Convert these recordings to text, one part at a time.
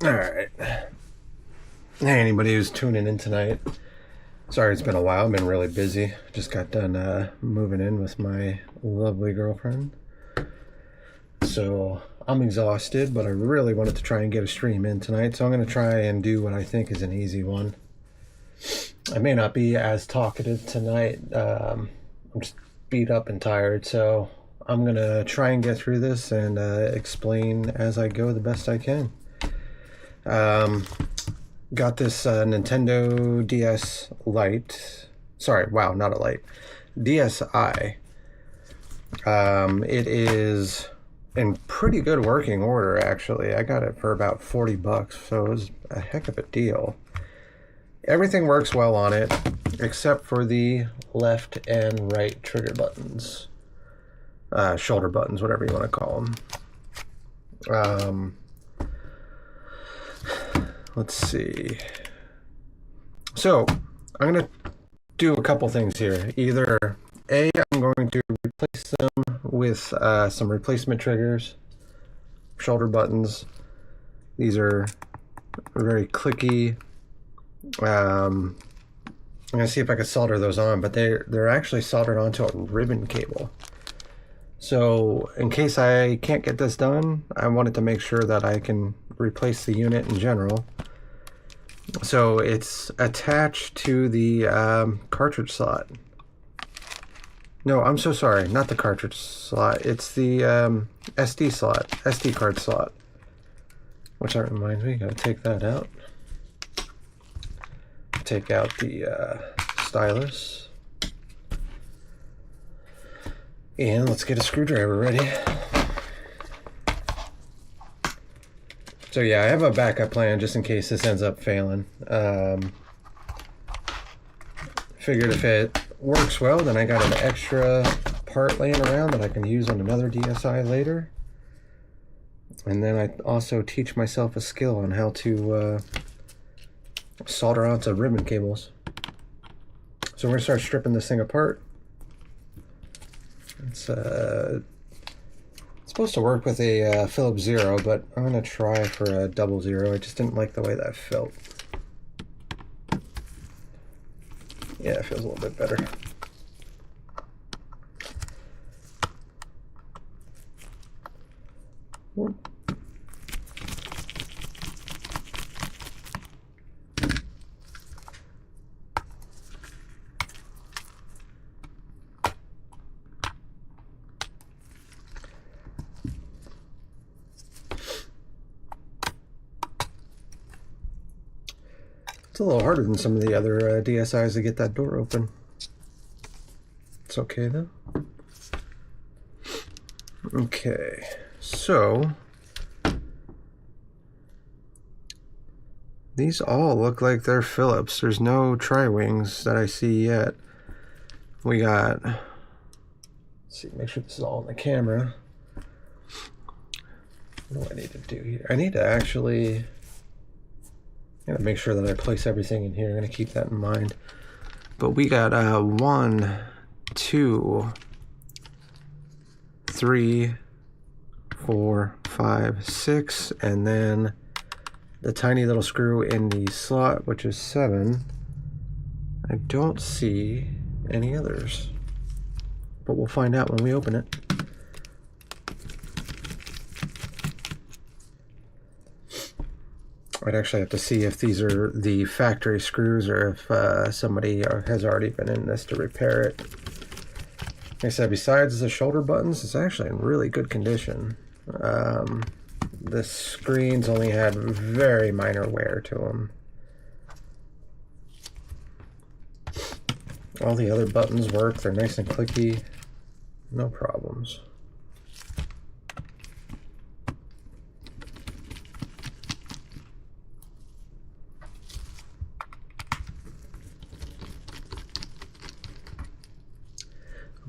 Alright. Hey, anybody who's tuning in tonight. Sorry it's been a while. I've been really busy. Just got done moving in with my lovely girlfriend. So I'm exhausted, but I really wanted to try and get a stream in tonight. So I'm going to try and do what I think is an easy one. I may not be as talkative tonight. I'm just beat up and tired. So I'm going to try and get through this and explain as I go the best I can. Got this Nintendo DS Lite. Sorry, wow, not a Lite. DSi. It is in pretty good working order, actually. I got it for about $40, so it was a heck of a deal. Everything works well on it, except for the left and right trigger buttons. Shoulder buttons, whatever you want to call them. Let's see. So, I'm going to do a couple things here. Either A, I'm going to replace them with some replacement triggers, shoulder buttons. These are very clicky. I'm going to see if I can solder those on, but they're actually soldered onto a ribbon cable. So, in case I can't get this done, I wanted to make sure that I can replace the unit in general. So it's attached to the cartridge slot. No, I'm so sorry, not the cartridge slot. It's the SD card slot. Which that reminds me, gotta take that out. Take out the stylus. And let's get a screwdriver ready. So yeah, I have a backup plan just in case this ends up failing. Figured if it works well, then I got an extra part laying around that I can use on another DSi later. And then I also teach myself a skill on how to solder onto ribbon cables. So we're gonna start stripping this thing apart. It's supposed to work with a Phillips 0, but I'm going to try for a 00. I just didn't like the way that felt. Yeah, it feels a little bit better. It's a little harder than some of the other DSIs to get that door open. It's okay though. Okay, so these all look like they're Phillips. There's no tri-wings that I see yet. We got, let's see, make sure this is all on the camera. What do I need to do here? I need to actually make sure that I place everything in here. I'm going to keep that in mind. But we got 1, 2, 3, 4, 5, 6, and then the tiny little screw in the slot, which is 7. I don't see any others, but we'll find out when we open it. I'd actually have to see if these are the factory screws or if somebody has already been in this to repair it. Like I said, besides the shoulder buttons, it's actually in really good condition. The screens only had very minor wear to them. All the other buttons work. They're nice and clicky. No problems.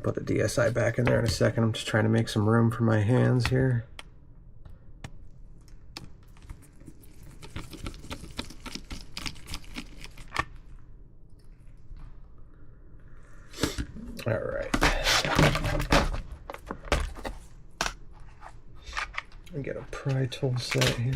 Put the DSi back in there in a second. I'm just trying to make some room for my hands here. All right. Get a pry tool set here.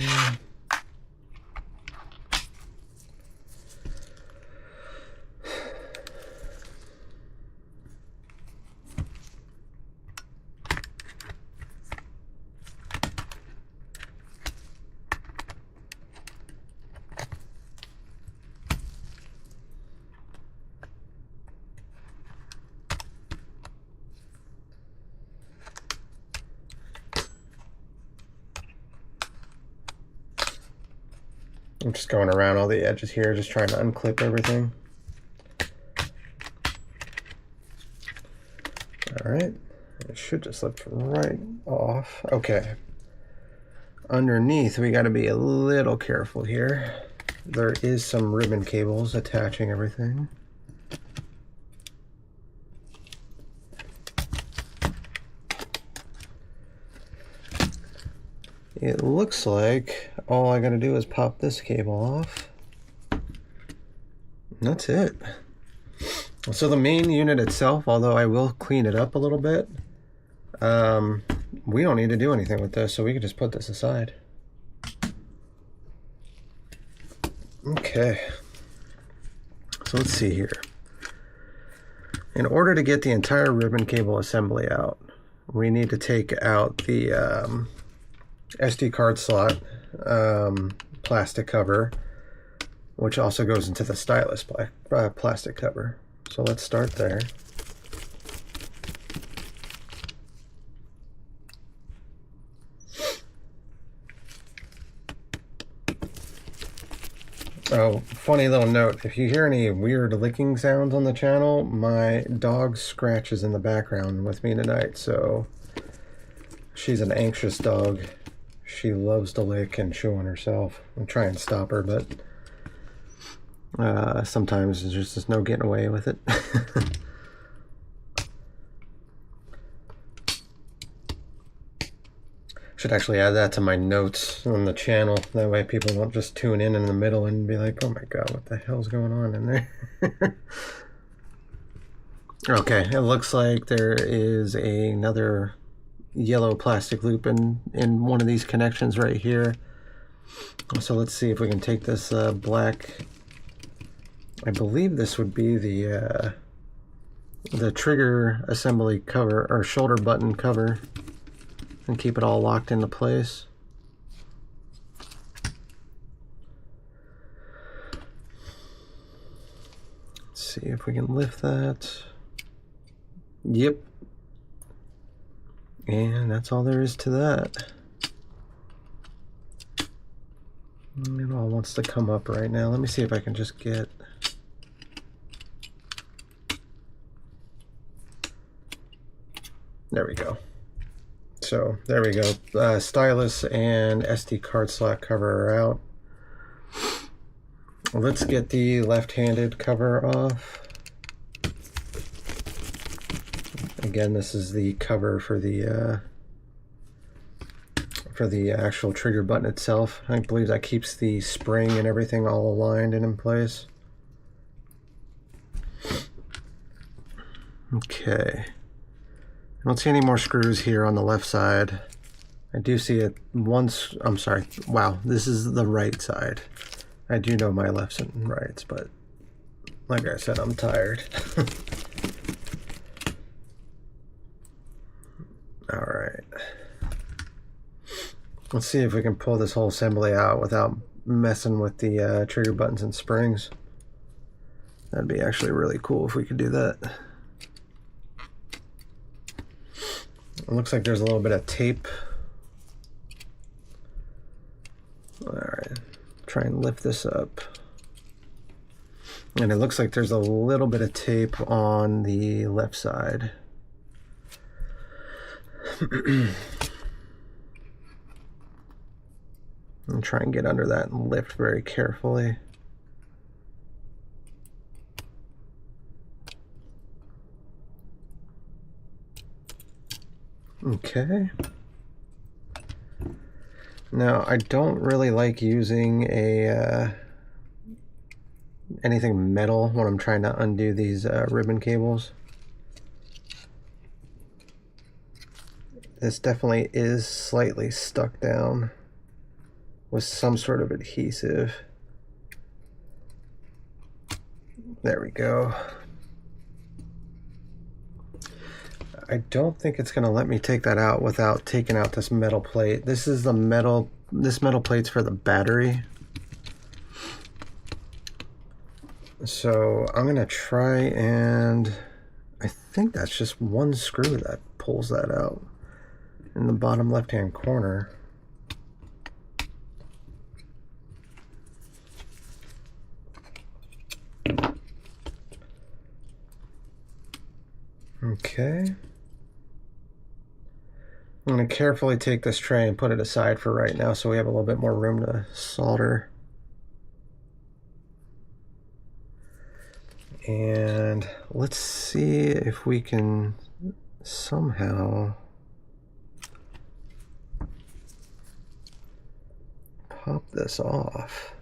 I'm just going around all the edges here, just trying to unclip everything. All right, it should just lift right off. Okay. Underneath, we got to be a little careful here. There is some ribbon cables attaching everything. It looks like all I got to do is pop this cable off. And that's it. So the main unit itself, although I will clean it up a little bit, we don't need to do anything with this, so we can just put this aside. Okay, so let's see here. In order to get the entire ribbon cable assembly out, we need to take out the SD card slot plastic cover, which also goes into the stylus plastic cover. So let's start there. Oh, funny little note, if you hear any weird licking sounds on the channel, my dog scratches in the background with me tonight, so she's an anxious dog. She loves to lick and chew on herself. I'm trying to stop her, but sometimes there's just no getting away with it. Should actually add that to my notes on the channel. That way people won't just tune in the middle and be like, oh my god, what the hell's going on in there? Okay, it looks like there is another yellow plastic loop in one of these connections right here. So let's see if we can take this black, I believe this would be the trigger assembly cover, or shoulder button cover, and keep it all locked into place. Let's see if we can lift that. Yep. And that's all there is to that. It all wants to come up right now. Let me see if I can just get... There we go. So there we go. Stylus and SD card slot cover are out. Let's get the left-handed cover off. Again, this is the cover for the actual trigger button itself. I believe that keeps the spring and everything all aligned and in place. Okay. I don't see any more screws here on the left side. I do see it once. I'm sorry. Wow, this is the right side. I do know my lefts and rights, but like I said, I'm tired. All right. Let's see if we can pull this whole assembly out without messing with the trigger buttons and springs. That'd be actually really cool if we could do that. It looks like there's a little bit of tape. All right, try and lift this up. And it looks like there's a little bit of tape on the left side. And try and get under that and lift very carefully. Okay. Now, I don't really like using anything metal when I'm trying to undo these ribbon cables. This definitely is slightly stuck down with some sort of adhesive. There we go. I don't think it's going to let me take that out without taking out this metal plate. This is the metal, this metal plate's for the battery. So I'm going to try and, I think that's just one screw that pulls that out in the bottom left hand corner. Okay. I'm going to carefully take this tray and put it aside for right now so we have a little bit more room to solder. And let's see if we can somehow pop this off.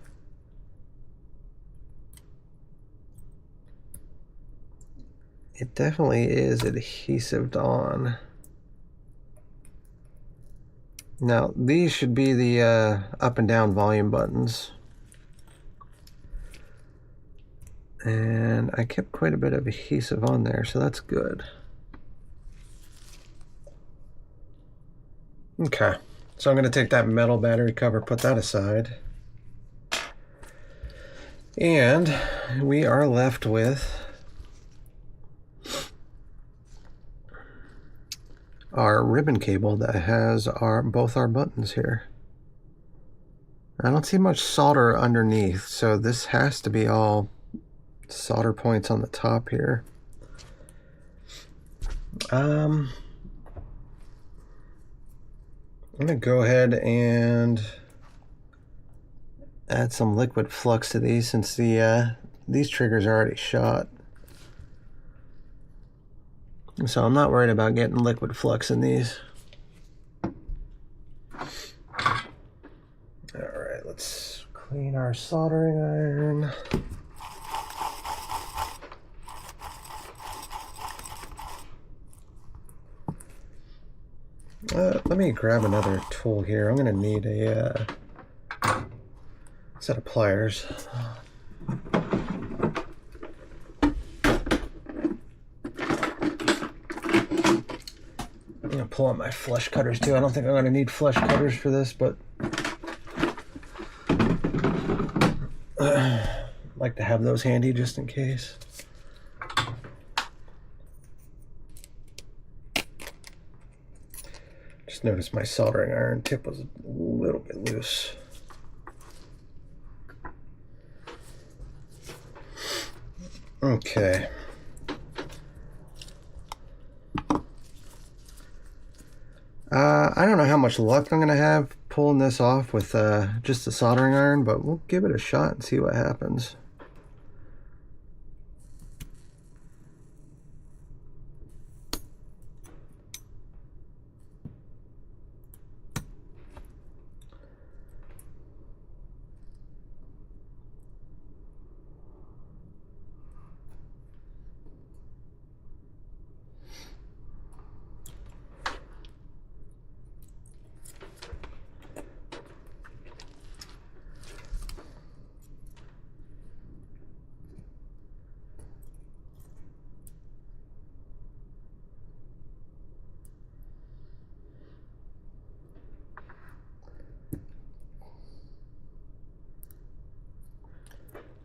It definitely is adhesived on. Now, these should be the up and down volume buttons. And I kept quite a bit of adhesive on there, so that's good. Okay, so I'm going to take that metal battery cover, put that aside. And we are left with our ribbon cable that has both our buttons here. I don't see much solder underneath, so this has to be all solder points on the top here. I'm going to go ahead and add some liquid flux to these since these triggers are already shot. So I'm not worried about getting liquid flux in these. Alright, let's clean our soldering iron. Let me grab another tool here. I'm going to need a set of pliers. I'm going to pull out my flush cutters too. I don't think I'm going to need flush cutters for this, but I like to have those handy just in case. Just noticed my soldering iron tip was a little bit loose. Okay. I don't know how much luck I'm going to have pulling this off with just the soldering iron, but we'll give it a shot and see what happens.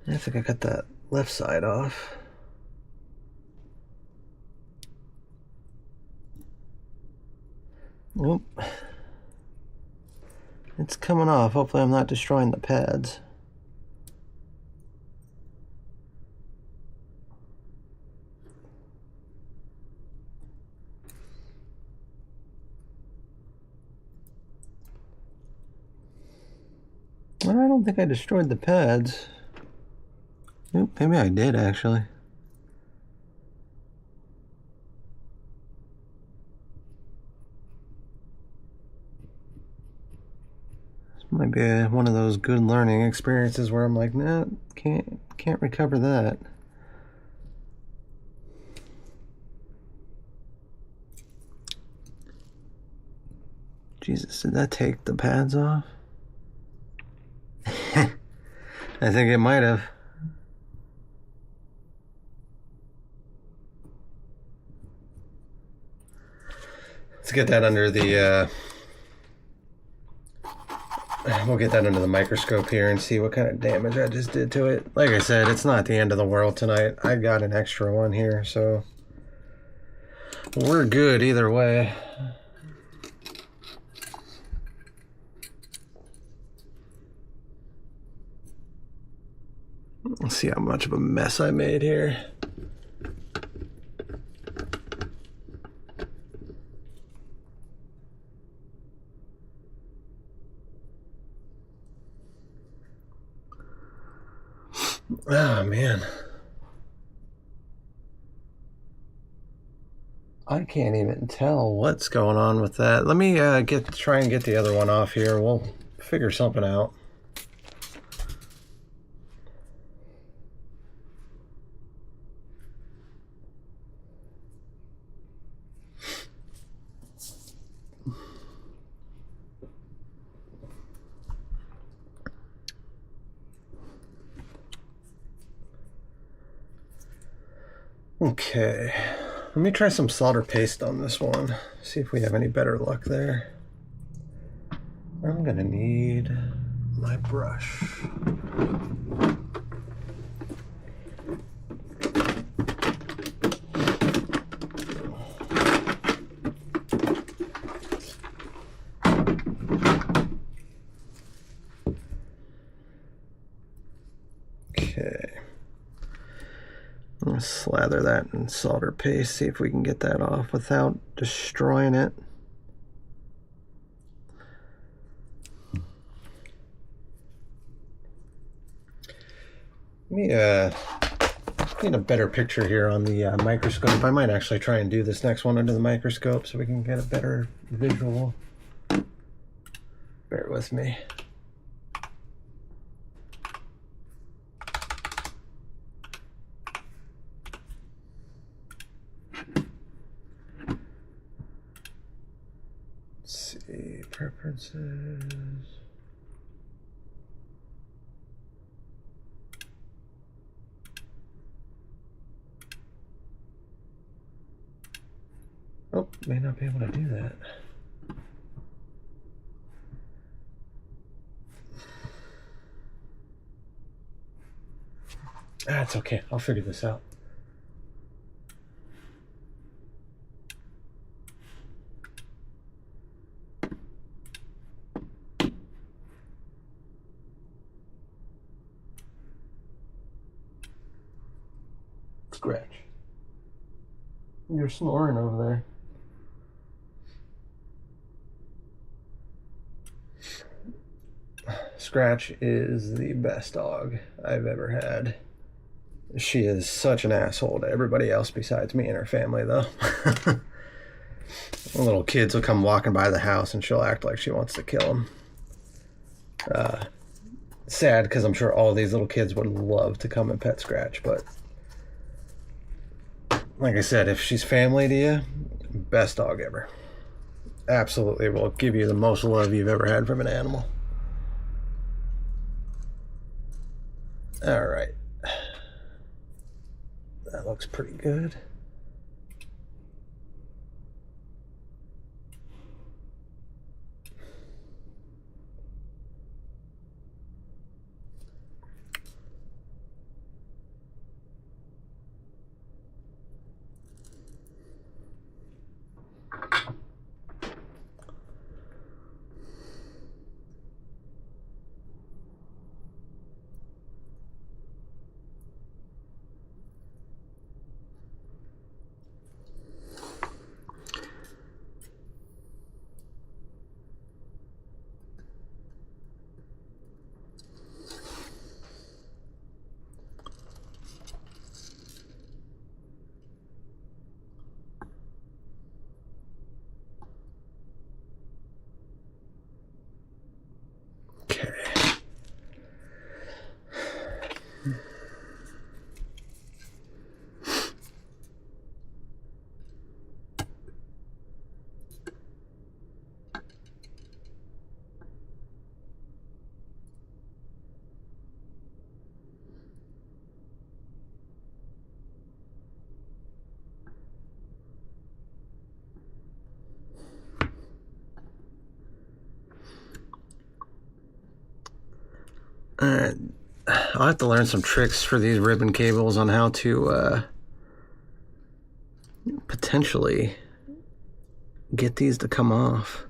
I think I got that left side off. Oop. It's coming off. Hopefully I'm not destroying the pads. I don't think I destroyed the pads. Oop, maybe I did actually. This might be one of those good learning experiences where I'm like, nah, can't recover that. Jesus, did that take the pads off? I think it might have. Let's get that under the we'll get that under the microscope here and see what kind of damage I just did to it. Like I said, it's not the end of the world tonight. I got an extra one here, so we're good either way. Let's see how much of a mess I made here. Oh, man. I can't even tell what's going on with that. Let me try and get the other one off here. We'll figure something out. Okay, let me try some solder paste on this one. See if we have any better luck there. I'm gonna need my brush. Okay. I'm going to slather that in solder paste, see if we can get that off without destroying it. Let me get a better picture here on the microscope. I might actually try and do this next one under the microscope so we can get a better visual. Bear with me. Preferences. Oh, may not be able to do that. It's okay. I'll figure this out. Scratch. You're snoring over there. Scratch is the best dog I've ever had. She is such an asshole to everybody else besides me and her family, though. Little kids will come walking by the house and she'll act like she wants to kill them. Sad, because I'm sure all these little kids would love to come and pet Scratch, but like I said, if she's family to you, best dog ever. Absolutely will give you the most love you've ever had from an animal. All right. That looks pretty good. I'll have to learn some tricks for these ribbon cables on how to potentially get these to come off.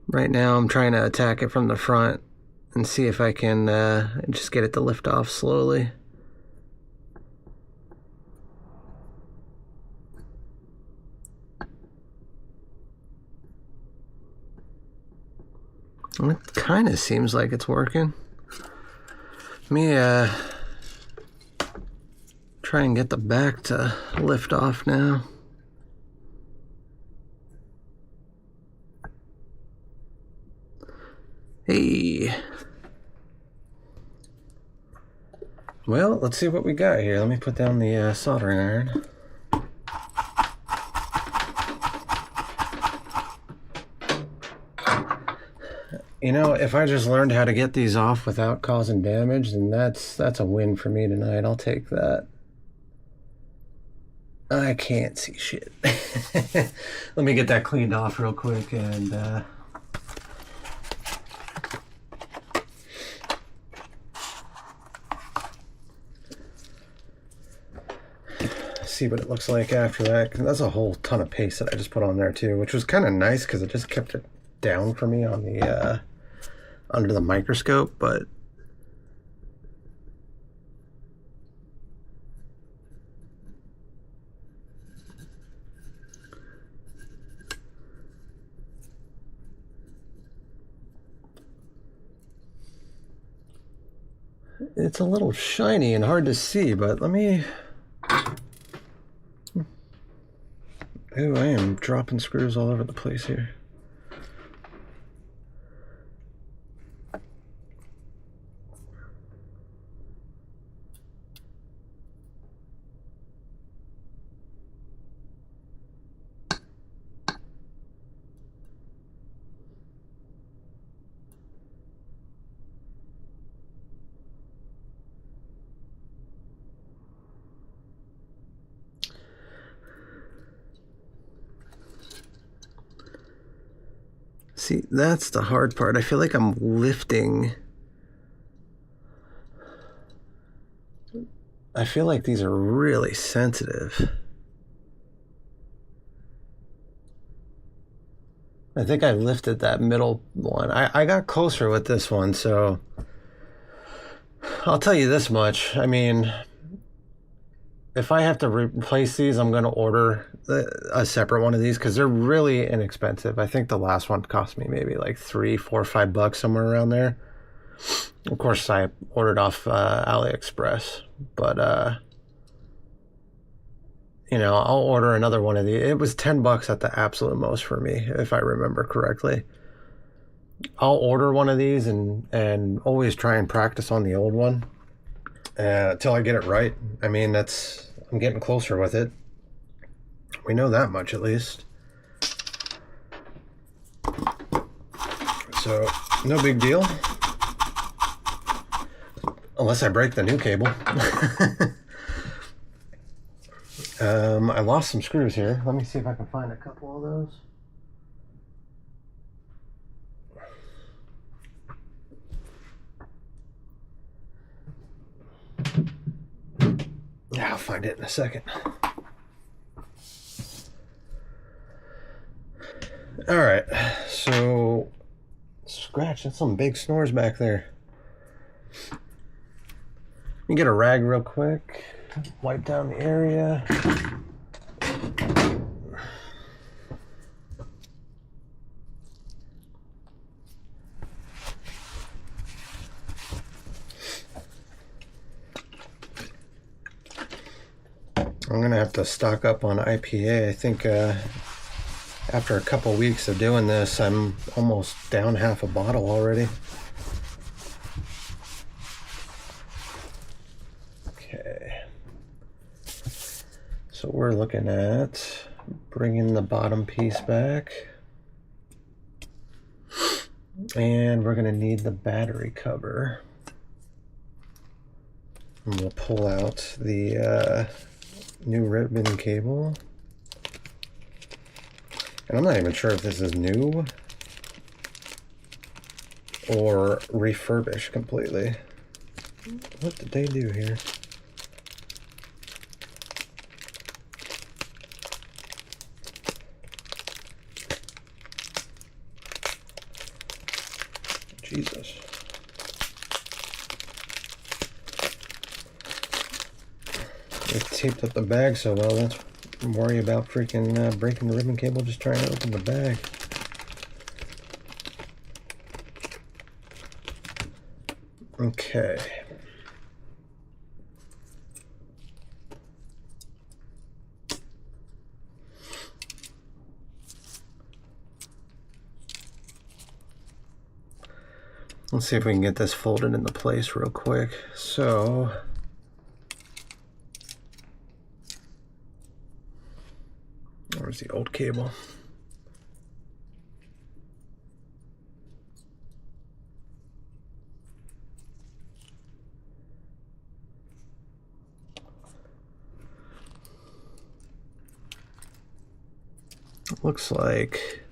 Right now I'm trying to attack it from the front and see if I can just get it to lift off slowly. It kind of seems like it's working. Let me try and get the back to lift off now. Hey. Well, let's see what we got here. Let me put down the soldering iron. You know, if I just learned how to get these off without causing damage, then that's a win for me tonight. I'll take that. I can't see shit. Let me get that cleaned off real quick and see what it looks like after that. That's a whole ton of paste that I just put on there too, which was kind of nice because it just kept it down for me on the under the microscope. But it's a little shiny and hard to see, but let me... Ooh, I am dropping screws all over the place here. See, that's the hard part. I feel like I'm lifting. I feel like these are really sensitive. I think I lifted that middle one. I got closer with this one, so I'll tell you this much. I mean, if I have to replace these, I'm going to order a separate one of these because they're really inexpensive. I think the last one cost me maybe like $3, $4, $5, somewhere around there. Of course, I ordered off AliExpress, but you know, I'll order another one of these. It was $10 at the absolute most for me, if I remember correctly. I'll order one of these and always try and practice on the old one till I get it right. I mean, I'm getting closer with it. We know that much at least. So, no big deal. Unless I break the new cable. I lost some screws here. Let me see if I can find a couple of those. Yeah, I'll find it in a second. Alright, so scratch, that's some big snores back there. Let me get a rag real quick, wipe down the area. I'm gonna have to stock up on IPA. I think after a couple weeks of doing this, I'm almost down half a bottle already. Okay. So we're looking at bringing the bottom piece back. And we're gonna need the battery cover. And we'll pull out the new ribbon cable. And I'm not even sure if this is new or refurbished completely. What did they do here? Jesus. They taped up the bag so well, let's worry about freaking breaking the ribbon cable just trying to open the bag. Okay. Let's see if we can get this folded into place real quick. So where's the old cable? Looks like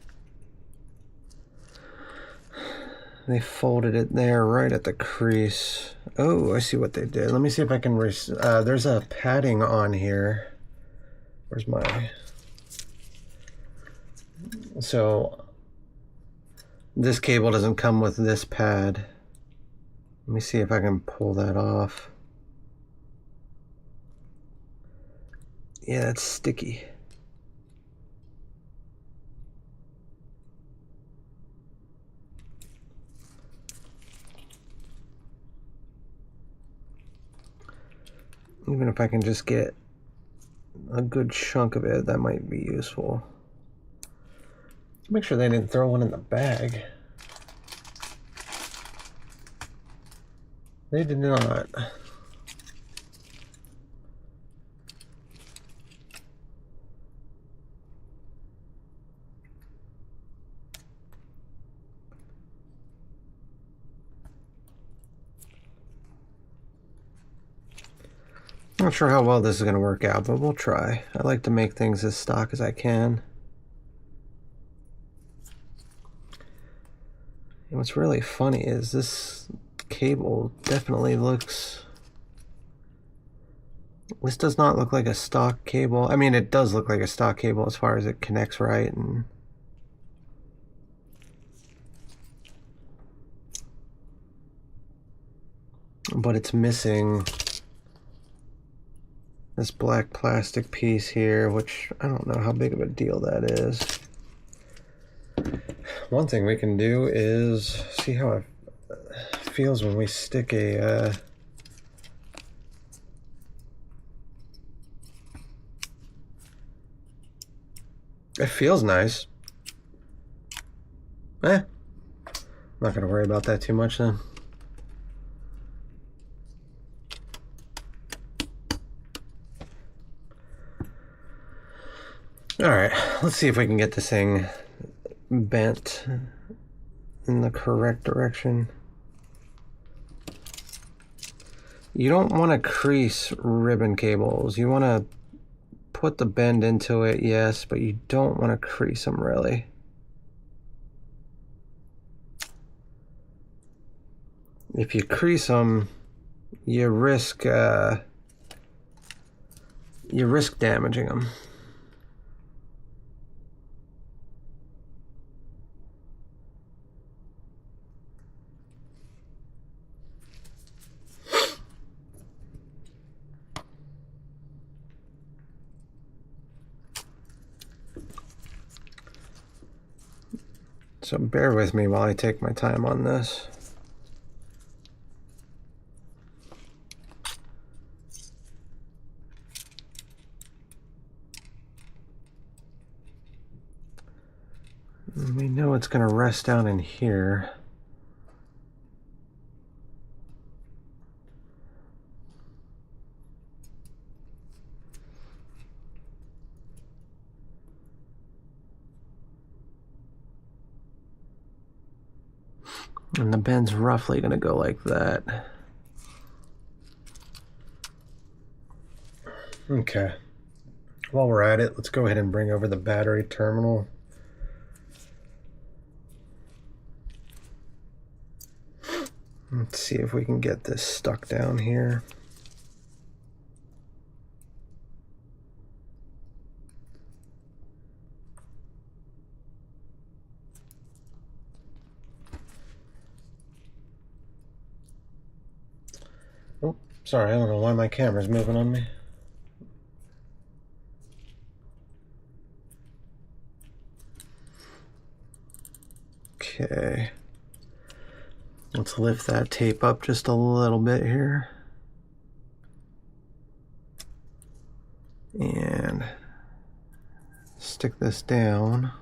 they folded it there right at the crease. Oh, I see what they did. Let me see if I can there's a padding on here. Where's my... So this cable doesn't come with this pad. Let me see if I can pull that off. Yeah, it's sticky. Even if I can just get a good chunk of it, that might be useful. Make sure they didn't throw one in the bag. They did not. Not sure how well this is going to work out, but we'll try. I like to make things as stock as I can. And what's really funny is this cable definitely looks... This does not look like a stock cable. I mean, it does look like a stock cable as far as it connects right, and but it's missing this black plastic piece here, which I don't know how big of a deal that is. One thing we can do is see how it feels when we stick a it feels nice. I'm not gonna worry about that too much then. Alright, let's see if we can get this thing bent in the correct direction. You don't want to crease ribbon cables. You want to put the bend into it, yes, but you don't want to crease them really. If you crease them, you risk damaging them. So bear with me while I take my time on this. We know it's going to rest down in here. And the bend's roughly going to go like that. Okay. While we're at it, let's go ahead and bring over the battery terminal. Let's see if we can get this stuck down here. Oh, sorry, I don't know why my camera's moving on me. Okay. Let's lift that tape up just a little bit here. And stick this down.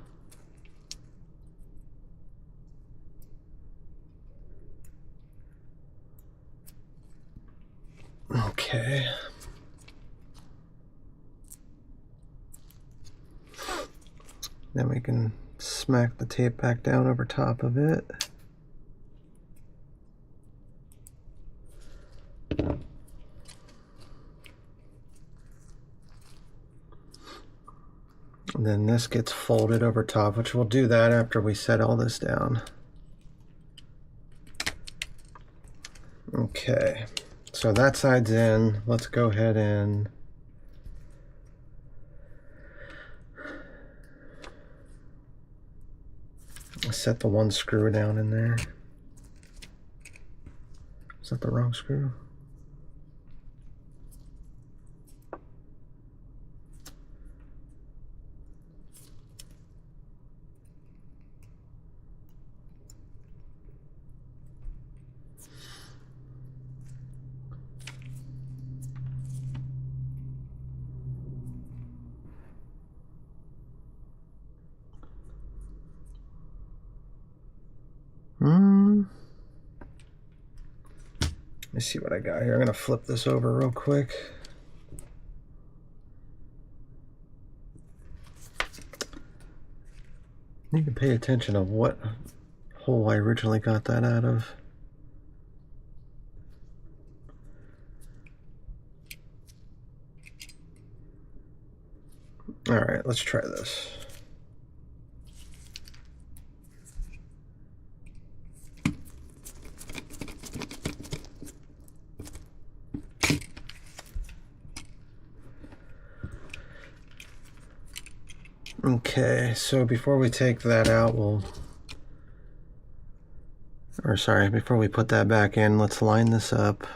Okay. Then we can smack the tape back down over top of it. And then this gets folded over top, which we'll do that after we set all this down. Okay, so that side's in. Let's go ahead and set the one screw down in there. Is that the wrong screw? Let me see what I got here. I'm going to flip this over real quick. Need to pay attention of what hole I originally got that out of. All right, let's try this. Okay, so before we take that out, before we put that back in, let's line this up.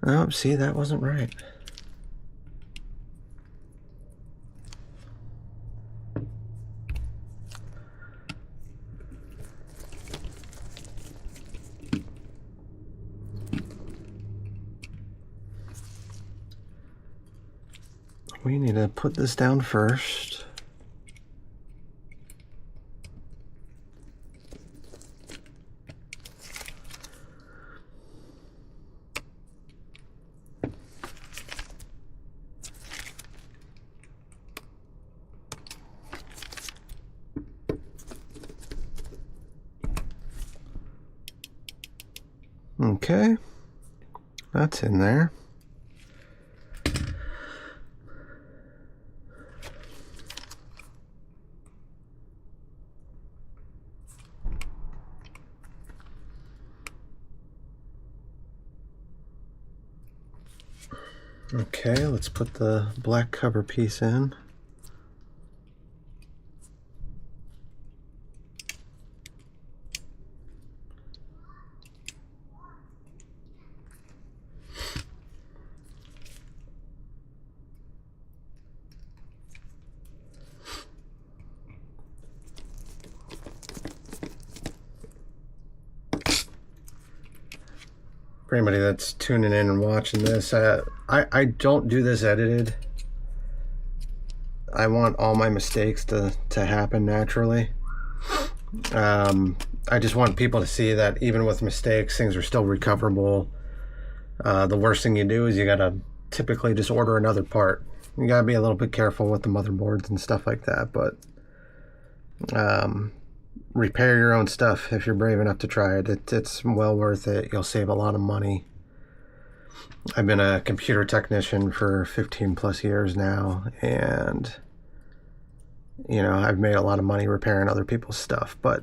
Oh, see, that wasn't right. We need to put this down first. Okay, that's in there. Okay, let's put the black cover piece in. For anybody that's tuning in and watching this, I don't do this edited. I want all my mistakes to happen naturally. I just want people to see that even with mistakes, things are still recoverable. The worst thing you do is you gotta typically just order another part. You gotta be a little bit careful with the motherboards and stuff like that, but repair your own stuff if you're brave enough to try it. It's well worth it. You'll save a lot of money. I've been a computer technician for 15 plus years now, and you know, I've made a lot of money repairing other people's stuff, but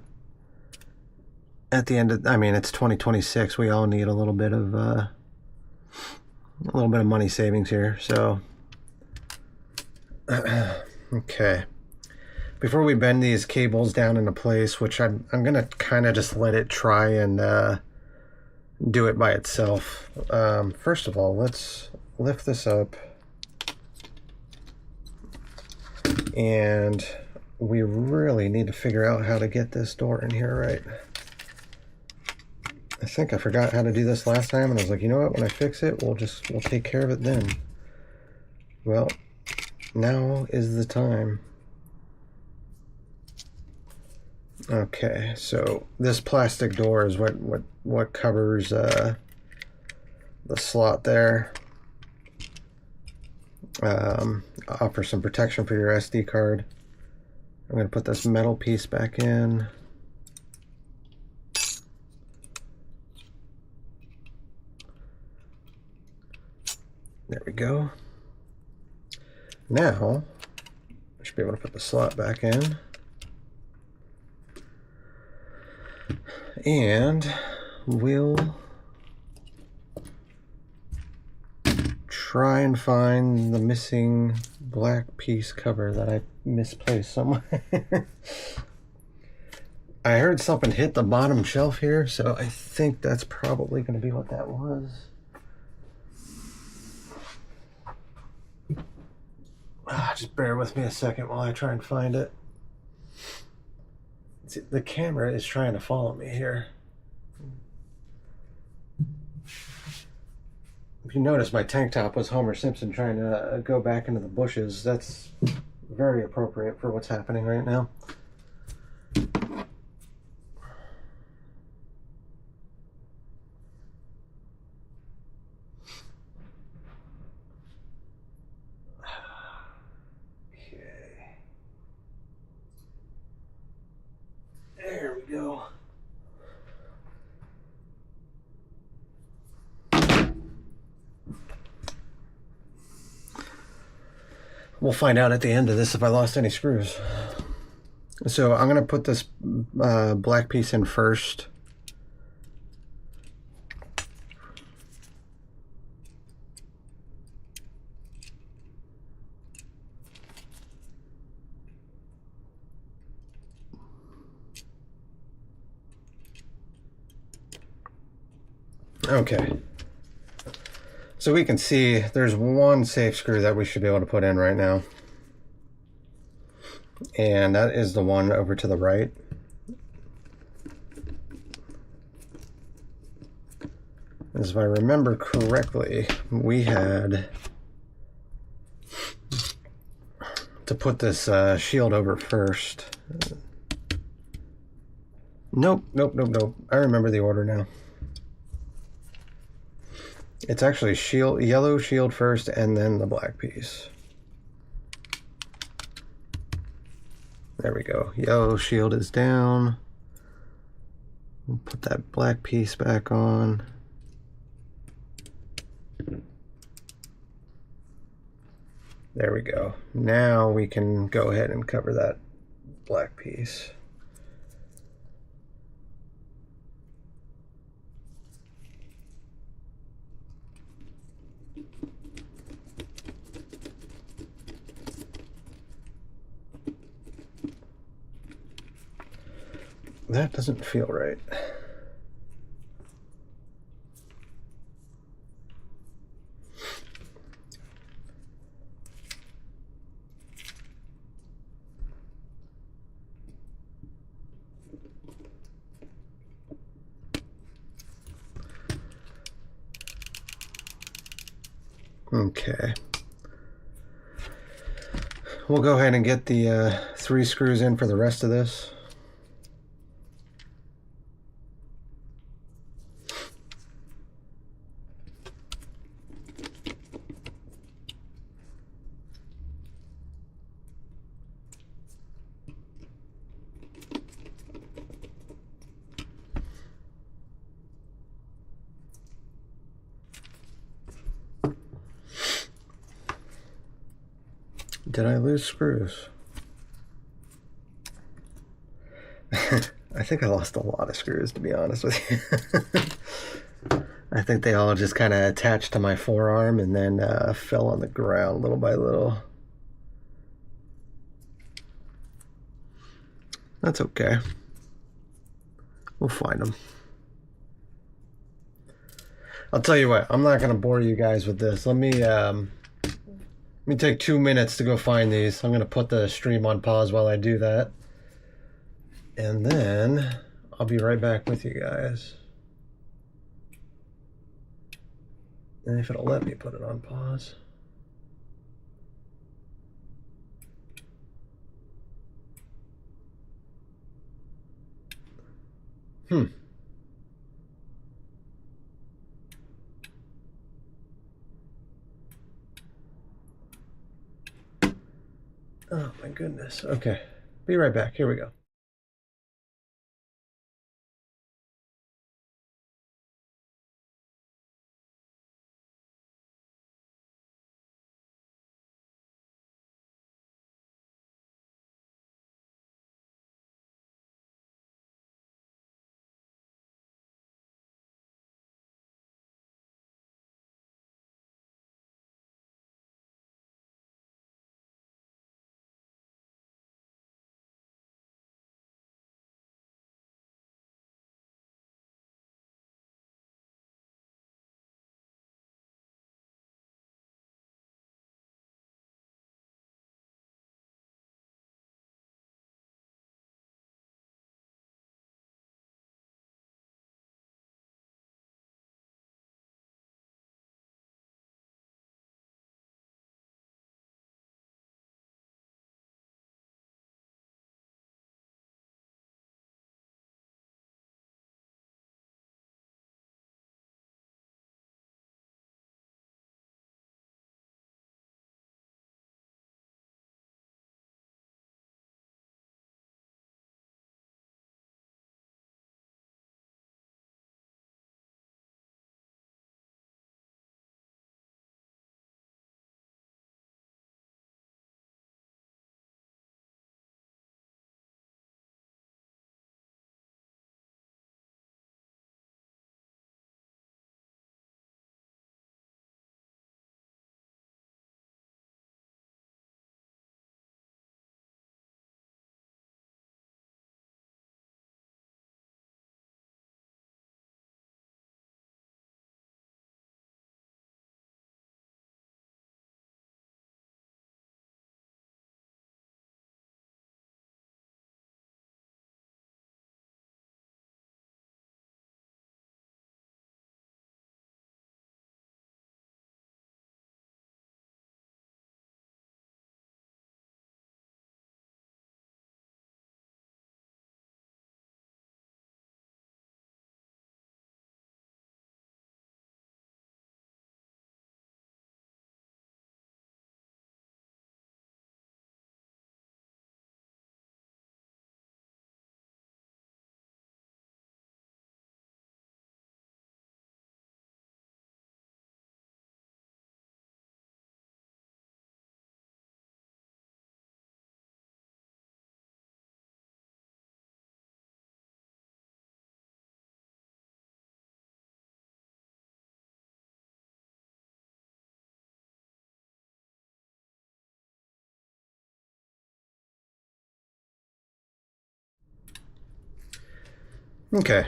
at the end of, I mean, it's 2026. We all need a little bit of money savings here. So okay, before we bend these cables down into place, which I'm gonna kind of just let it try and do it by itself. First of all, let's lift this up, and we really need to figure out how to get this door in here right. I think I forgot how to do this last time, and I was like, you know what, when I fix it, we'll take care of it then. Well, now is the time. Okay, so this plastic door is what covers the slot there. Offers some protection for your SD card. I'm going to put this metal piece back in. There we go. Now, I should be able to put the slot back in. And we'll try and find the missing black piece cover that I misplaced somewhere. I heard something hit the bottom shelf here, so I think that's probably going to be what that was. Just bear with me a second while I try and find it. See, the camera is trying to follow me here. If you notice, my tank top was Homer Simpson trying to go back into the bushes. That's very appropriate for what's happening right now. There we go. We'll find out at the end of this if I lost any screws. So I'm going to put this black piece in first. Okay, so we can see there's one safe screw that we should be able to put in right now, and that is the one over to the right. As if I remember correctly, we had to put this shield over first. Nope. I remember the order now. It's actually yellow shield first and then the black piece. There we go. Yellow shield is down. We'll put that black piece back on. There we go. Now we can go ahead and cover that black piece. That doesn't feel right. Okay. We'll go ahead and get the 3 screws in for the rest of this. Did I lose screws? I think I lost a lot of screws, to be honest with you. I think they all just kind of attached to my forearm and then fell on the ground little by little. That's okay. We'll find them. I'll tell you what, I'm not going to bore you guys with this. Let me Let me take 2 minutes to go find these. I'm going to put the stream on pause while I do that. And then I'll be right back with you guys. And if it'll let me put it on pause. Oh my goodness. Okay. Be right back. Here we go. Okay.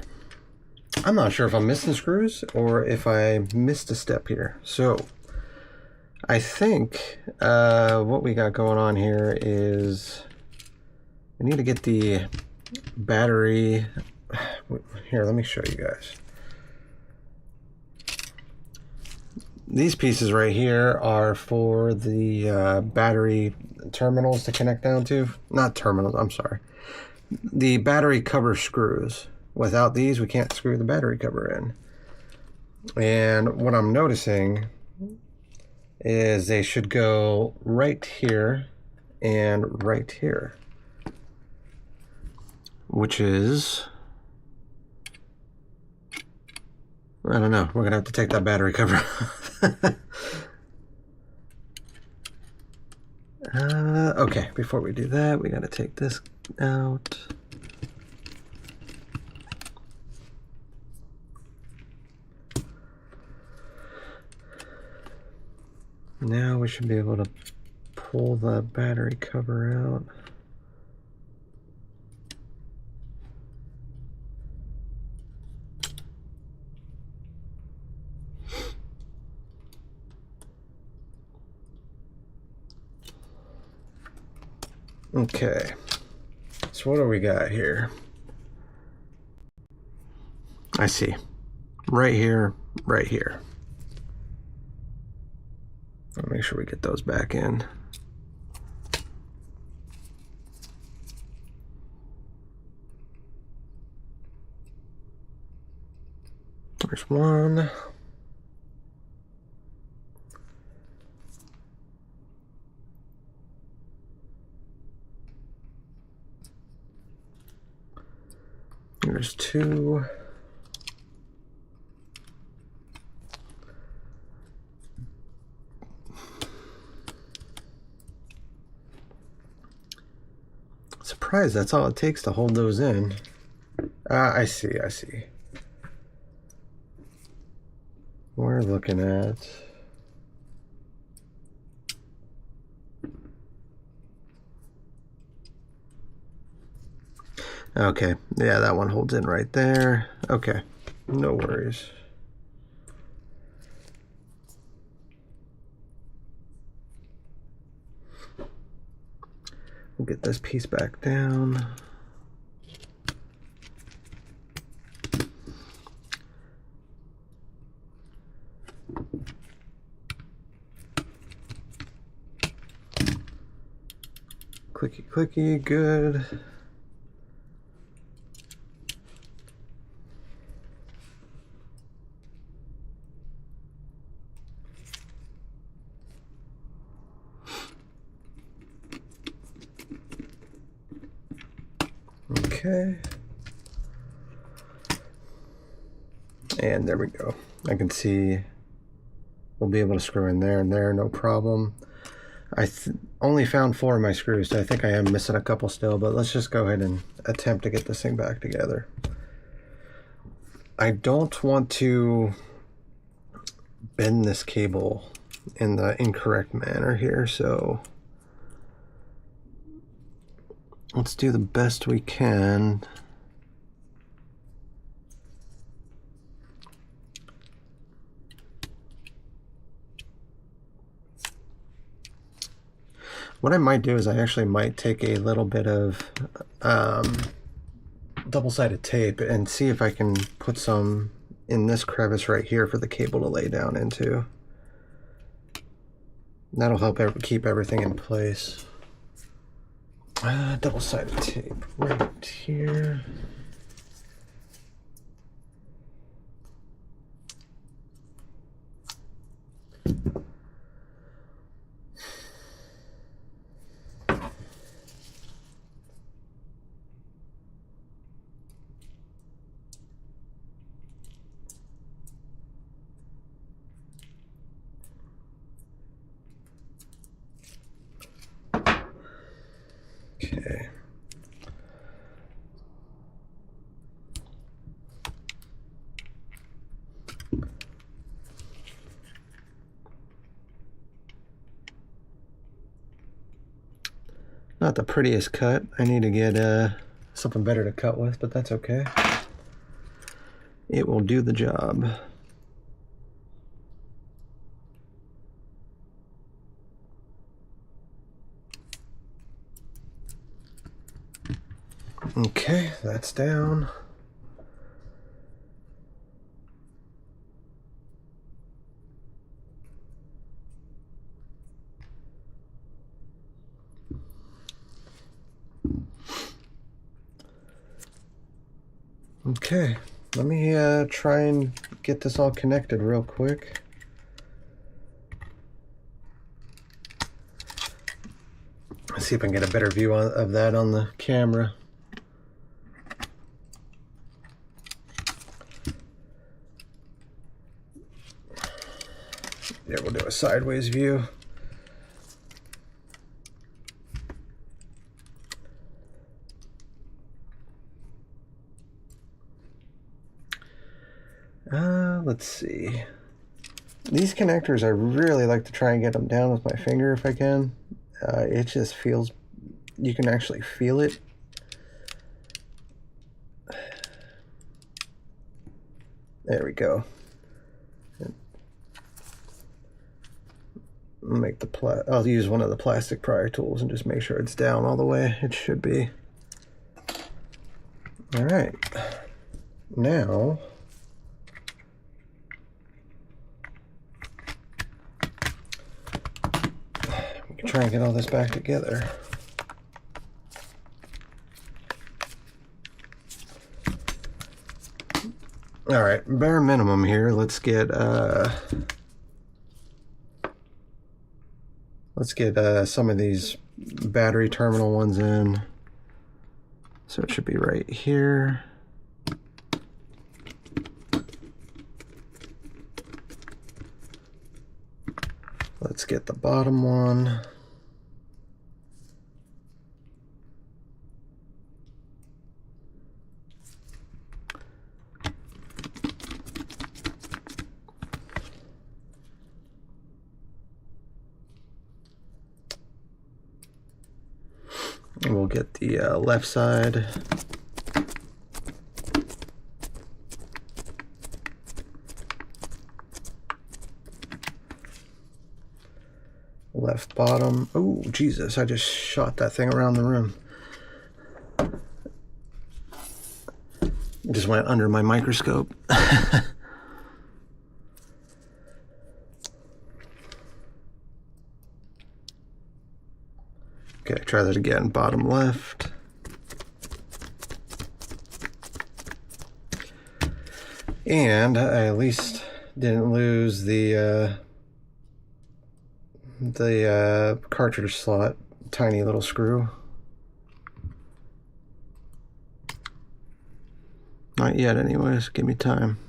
I'm not sure if I'm missing screws or if I missed a step here. So I think what we got going on here is we need to get the battery. Here, let me show you guys. These pieces right here are for the battery terminals to connect down to. Not terminals, I'm sorry. The battery cover screws. Without these, we can't screw the battery cover in. And what I'm noticing is they should go right here and right here, which is, I don't know, we're gonna have to take that battery cover off. Okay, before we do that, we gotta take this out. Now we should be able to pull the battery cover out. Okay, so what do we got here? I see. Right here, right here. I'll make sure we get those back in. There's one. There's two. Surprised that's all it takes to hold those in. I see. We're looking at okay, yeah, that one holds in right there. Okay, no worries. We'll get this piece back down. Clicky, clicky, good. Okay. And there we go. I can see we'll be able to screw in there and there, no problem. I only found 4 of my screws, so I think I am missing a couple still, but let's just go ahead and attempt to get this thing back together. I don't want to bend this cable in the incorrect manner here, so let's do the best we can. What I might do is I actually might take a little bit of double-sided tape and see if I can put some in this crevice right here for the cable to lay down into. That'll help keep everything in place. Double-sided tape right here. Okay. Not the prettiest cut. I need to get something better to cut with, but that's okay. It will do the job. Okay, that's down. Okay, let me try and get this all connected real quick. Let's see if I can get a better view of that on the camera. Yeah, we'll do a sideways view. Let's see. These connectors, I really like to try and get them down with my finger if I can. It just feels, you can actually feel it. There we go. make the I'll use one of the plastic pry tools and just make sure it's down all the way. It should be. All right. Now we can try and get all this back together. All right, bare minimum here. Let's get some of these battery terminal ones in. So it should be right here. Let's get the bottom one. And we'll get the left side. Left bottom. Oh, Jesus, I just shot that thing around the room. It just went under my microscope. Okay, try that again. Bottom left. And I at least didn't lose the cartridge slot, tiny little screw. Not yet anyways, give me time.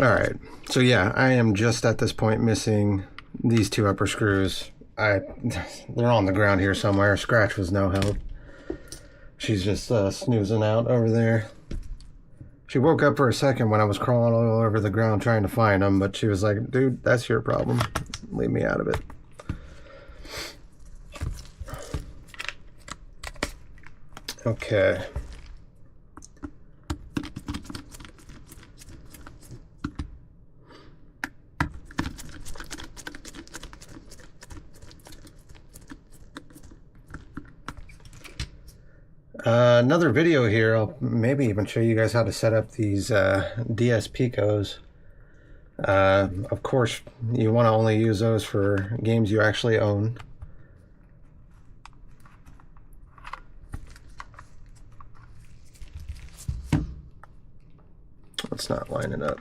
All right, so yeah, I am just at this point missing these two upper screws. They're on the ground here somewhere. Scratch was no help. She's just snoozing out over there. She woke up for a second when I was crawling all over the ground trying to find them, but she was like, dude, that's your problem. Leave me out of it. Okay. Another video here, I'll maybe even show you guys how to set up these DS Picos. Of course, you want to only use those for games you actually own. Let's not line it up.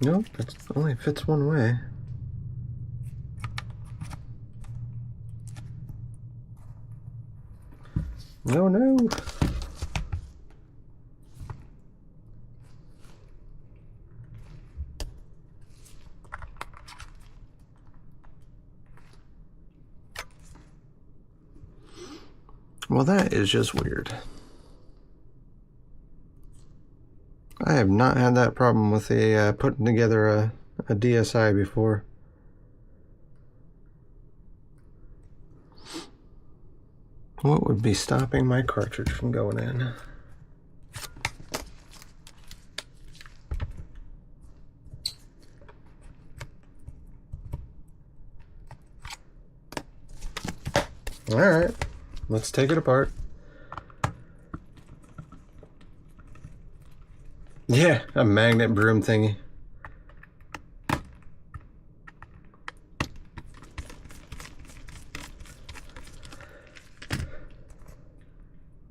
Nope, it only fits one way. No, no. Well, that is just weird. I have not had that problem with a putting together a DSi before. What would be stopping my cartridge from going in? All right, let's take it apart. Yeah, a magnet broom thingy.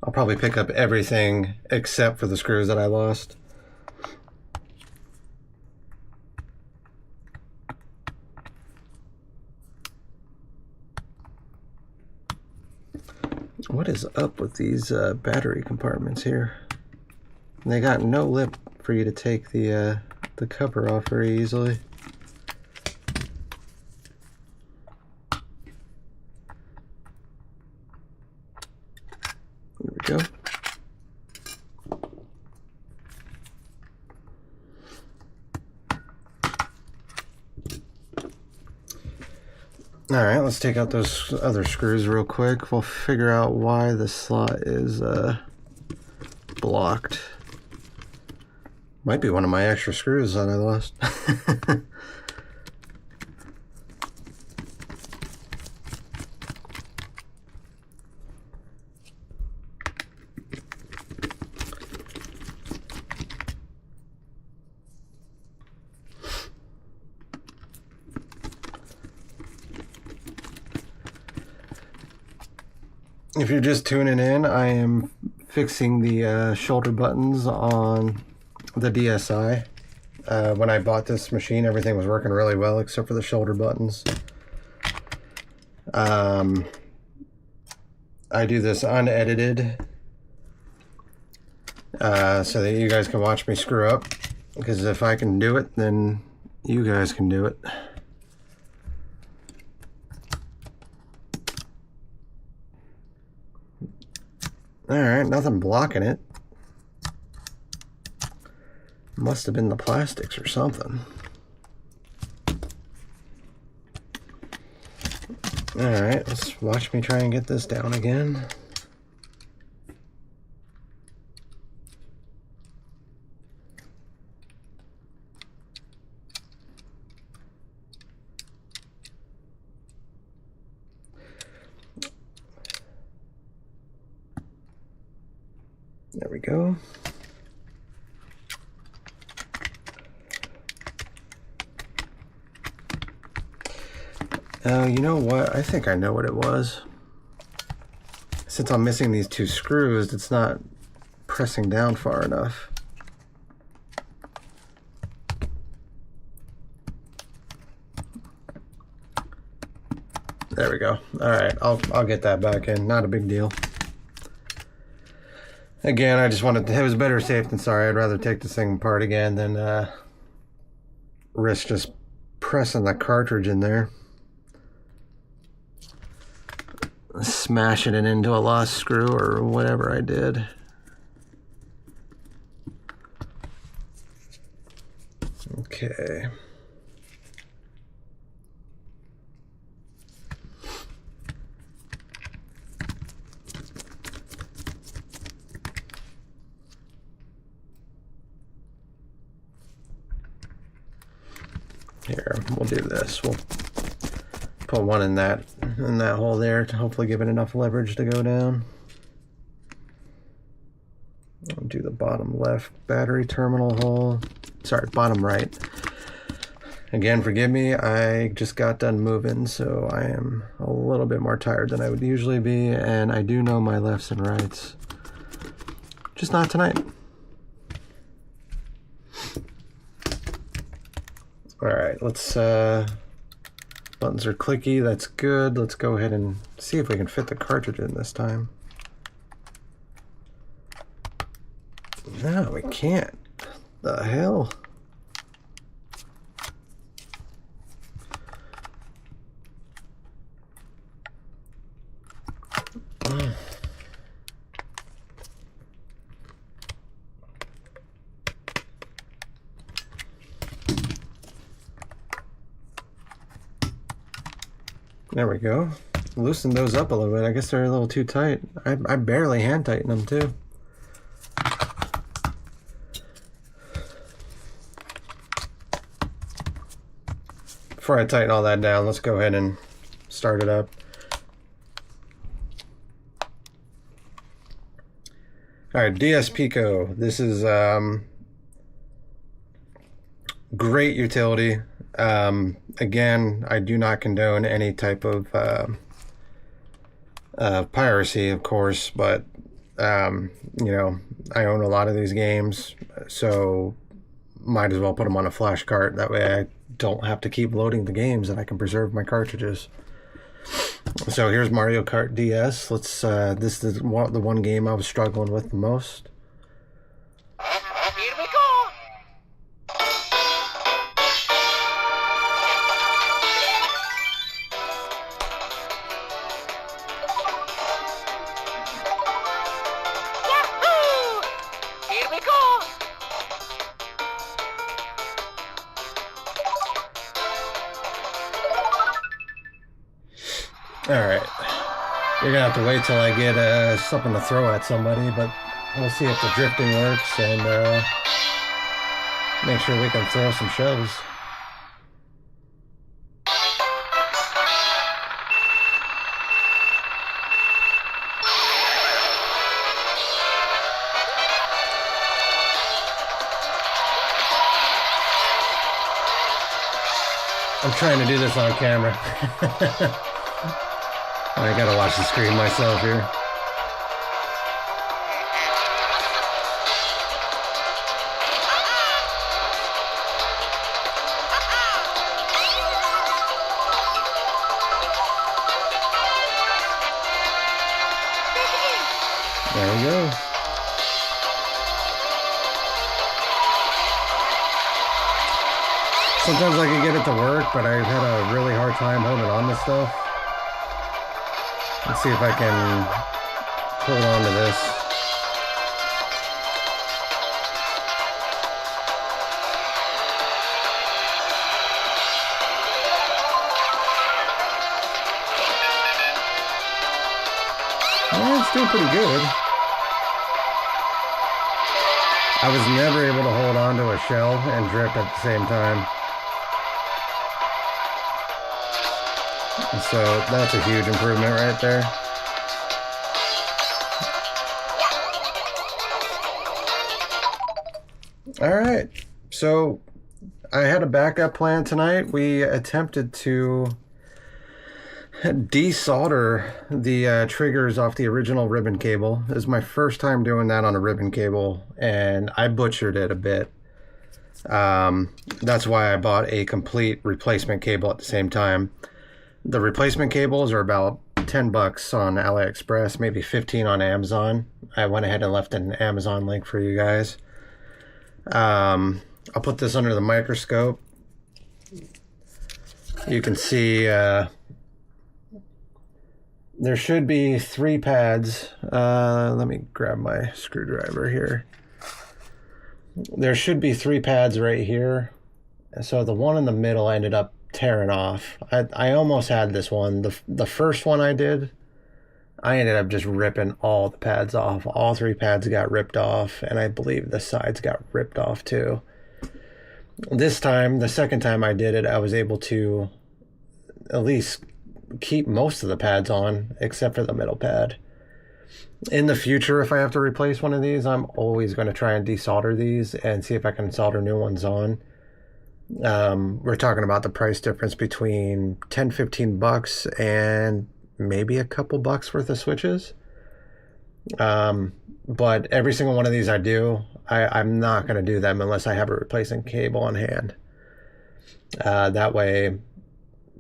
I'll probably pick up everything except for the screws that I lost. What is up with these battery compartments here? They got no lip for you to take the cover off very easily. There we go. Alright, let's take out those other screws real quick. We'll figure out why the slot is blocked. Might be one of my extra screws that I lost. If you're just tuning in, I am fixing the shoulder buttons on the DSi. When I bought this machine, everything was working really well except for the shoulder buttons. I do this unedited so that you guys can watch me screw up, because if I can do it, then you guys can do it. Alright, nothing blocking it. Must have been the plastics or something. Alright, let's watch me try and get this down again. There we go. You know what? I think I know what it was. Since I'm missing these two screws, it's not pressing down far enough. There we go. All right, I'll get that back in. Not a big deal. Again, I just wanted to, it was better safe than sorry. I'd rather take this thing apart again than risk just pressing the cartridge in there, smashing it into a lost screw or whatever I did. Okay. Here, we'll do this. We'll put one in that hole there to hopefully give it enough leverage to go down. I'll do the bottom left battery terminal hole. Sorry, bottom right. Again, forgive me, I just got done moving, so I am a little bit more tired than I would usually be, and I do know my lefts and rights. Just not tonight. Alright, let's, buttons are clicky, that's good. Let's go ahead and see if we can fit the cartridge in this time. No, we can't. The hell? There we go. Loosen those up a little bit. I guess they're a little too tight. I barely hand tighten them too. Before I tighten all that down, let's go ahead and start it up. Alright, DS Pico. This is great utility. Again, I do not condone any type of piracy, of course, but you know, I own a lot of these games, so might as well put them on a flash cart. That way I don't have to keep loading the games and I can preserve my cartridges. So here's Mario Kart DS. Let's this is the one game I was struggling with the most. Here we go. Yahoo! Here we go. Alright. You're gonna have to wait till I get something to throw at somebody, but we'll see if the drifting works and make sure we can throw some shells. I'm trying to do this on camera. I gotta watch the screen myself here. There we go. Sometimes I can get it to work, but I've had a really hard time holding on to stuff. Let's see if I can hold on to this. Well, it's doing pretty good. I was never able to hold on to a shell and drip at the same time. So that's a huge improvement right there. All right, so I had a backup plan tonight. We attempted to desolder the triggers off the original ribbon cable. This is my first time doing that on a ribbon cable, and I butchered it a bit. That's why I bought a complete replacement cable at the same time. The replacement cables are about 10 bucks on AliExpress, maybe 15 on Amazon. I went ahead and left an Amazon link for you guys. I'll put this under the microscope. You can see there should be 3 pads. Let me grab my screwdriver here. There should be 3 pads right here. So the one in the middle ended up tearing off. I almost had this one. The first one I did, I ended up just ripping all the pads off. All 3 pads got ripped off, and I believe the sides got ripped off too. This time, the second time I did it, I was able to at least keep most of the pads on, except for the middle pad. In the future, if I have to replace one of these, I'm always going to try and desolder these and see if I can solder new ones on. We're talking about the price difference between 10-15 bucks and maybe a couple bucks worth of switches. But every single one of these I do, I'm not going to do them unless I have a replacement cable on hand. That way,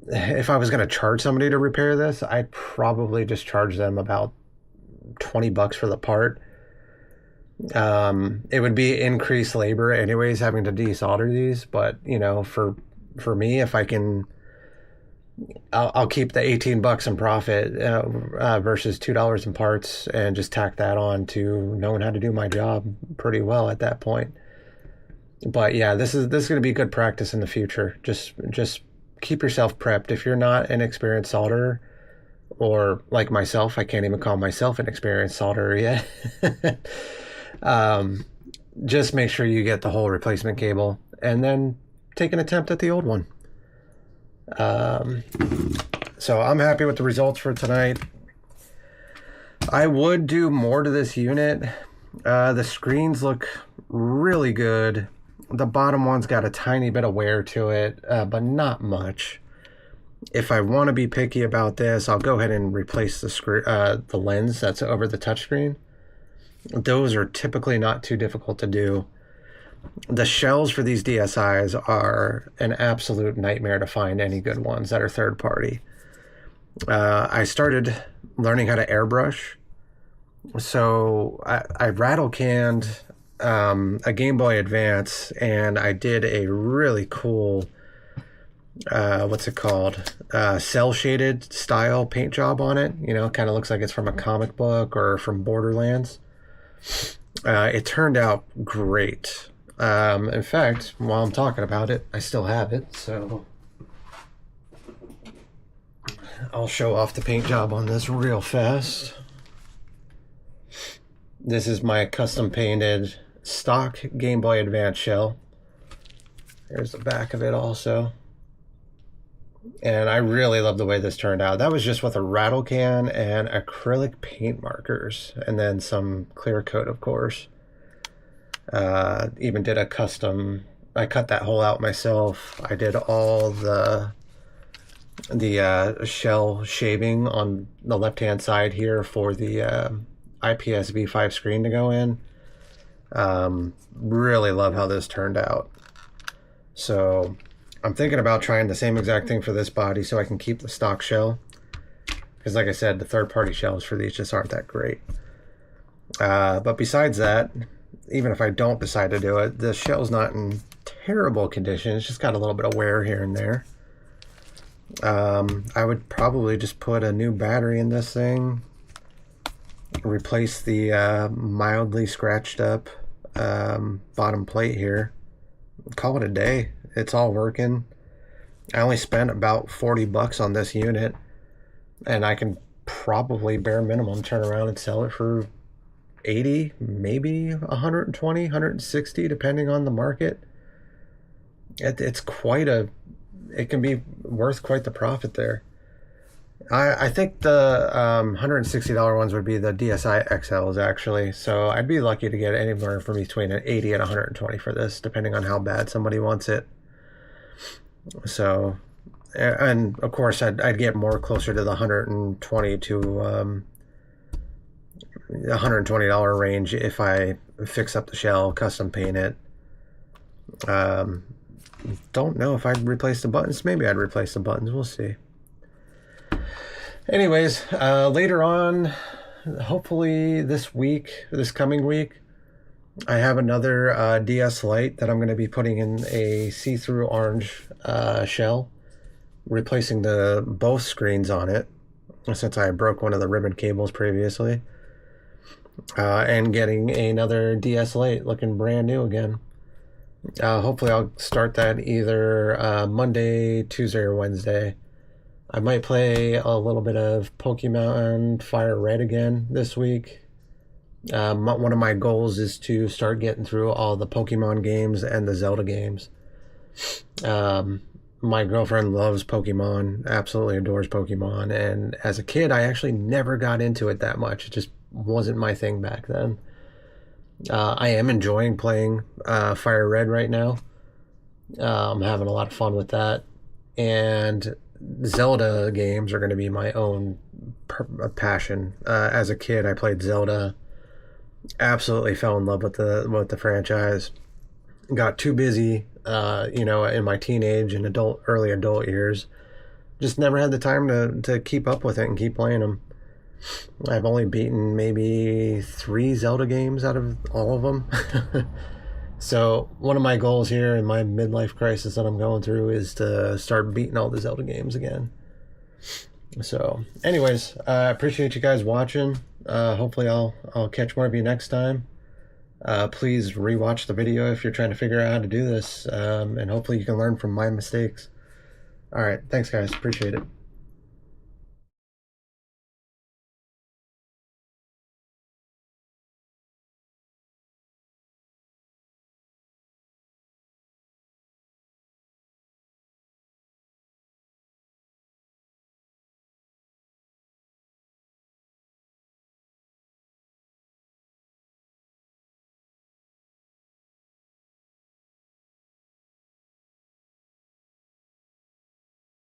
if I was going to charge somebody to repair this, I'd probably just charge them about 20 bucks for the part. It would be increased labor anyways having to desolder these, but you know, for me, if I can, I'll keep the 18 bucks in profit versus $2 in parts, and just tack that on to knowing how to do my job pretty well at that point. But yeah, this is going to be good practice in the future. Just keep yourself prepped. If you're not an experienced solderer, or like myself, I can't even call myself an experienced solderer yet. Just make sure you get the whole replacement cable and then take an attempt at the old one. So I'm happy with the results for tonight. I would do more to this unit. The screens look really good. The bottom one's got a tiny bit of wear to it, but not much. If I want to be picky about this, I'll go ahead and replace the lens that's over the touchscreen. Those are typically not too difficult to do. The shells for these DSi's are an absolute nightmare to find any good ones that are third party. I started learning how to airbrush. So I rattle canned a Game Boy Advance, and I did a really cool what's it called, cell shaded style paint job on it. You know, kind of looks like it's from a comic book or from Borderlands. It turned out great. In fact, while I'm talking about it, I still have it, so I'll show off the paint job on this real fast. This is my custom painted stock Game Boy Advance shell. Here's the back of it also. And I really love the way this turned out. That was just with a rattle can and acrylic paint markers, and then some clear coat, of course. Even did a custom, I cut that hole out myself. I did all the shell shaving on the left-hand side here for the IPS V5 screen to go in. Really love how this turned out. So I'm thinking about trying the same exact thing for this body so I can keep the stock shell. Because like I said, the third-party shells for these just aren't that great. But besides that, even if I don't decide to do it, the shell's not in terrible condition. It's just got a little bit of wear here and there. I would probably just put a new battery in this thing, replace the mildly scratched up bottom plate here, call it a day. It's all working. I only spent about 40 bucks on this unit, and I can probably bare minimum turn around and sell it for 80, maybe 120, 160, depending on the market. It's quite a, it can be worth quite the profit there. I think the $160 ones would be the DSi XLs actually, so I'd be lucky to get anywhere from between an 80 and 120 for this, depending on how bad somebody wants it. So, and of course I'd get more closer to the 120 to $120 range if I fix up the shell, custom paint it. Don't know if I'd replace the buttons. Maybe I'd replace the buttons. We'll see. Anyways, later on, hopefully this coming week, I have another DS Lite that I'm going to be putting in a see-through orange shell, replacing both screens on it, since I broke one of the ribbon cables previously, and getting another DS Lite looking brand new again. Hopefully I'll start that either Monday, Tuesday, or Wednesday. I might play a little bit of Pokemon Fire Red again this week. One of my goals is to start getting through all the Pokemon games and the Zelda games. My girlfriend loves Pokemon, absolutely adores Pokemon, and as a kid I actually never got into it that much. It just wasn't my thing back then. I am enjoying playing Fire Red right now. I'm having a lot of fun with that, and Zelda games are going to be my own passion. As a kid, I played Zelda. Absolutely fell in love with the franchise. Got too busy, in my teenage and early adult years. Just never had the time to keep up with it and keep playing them. I've only beaten maybe 3 Zelda games out of all of them. So one of my goals here in my midlife crisis that I'm going through is to start beating all the Zelda games again. So anyways, I appreciate you guys watching. Hopefully I'll catch more of you next time. Please rewatch the video if you're trying to figure out how to do this, and hopefully you can learn from my mistakes. All right, thanks guys, appreciate it.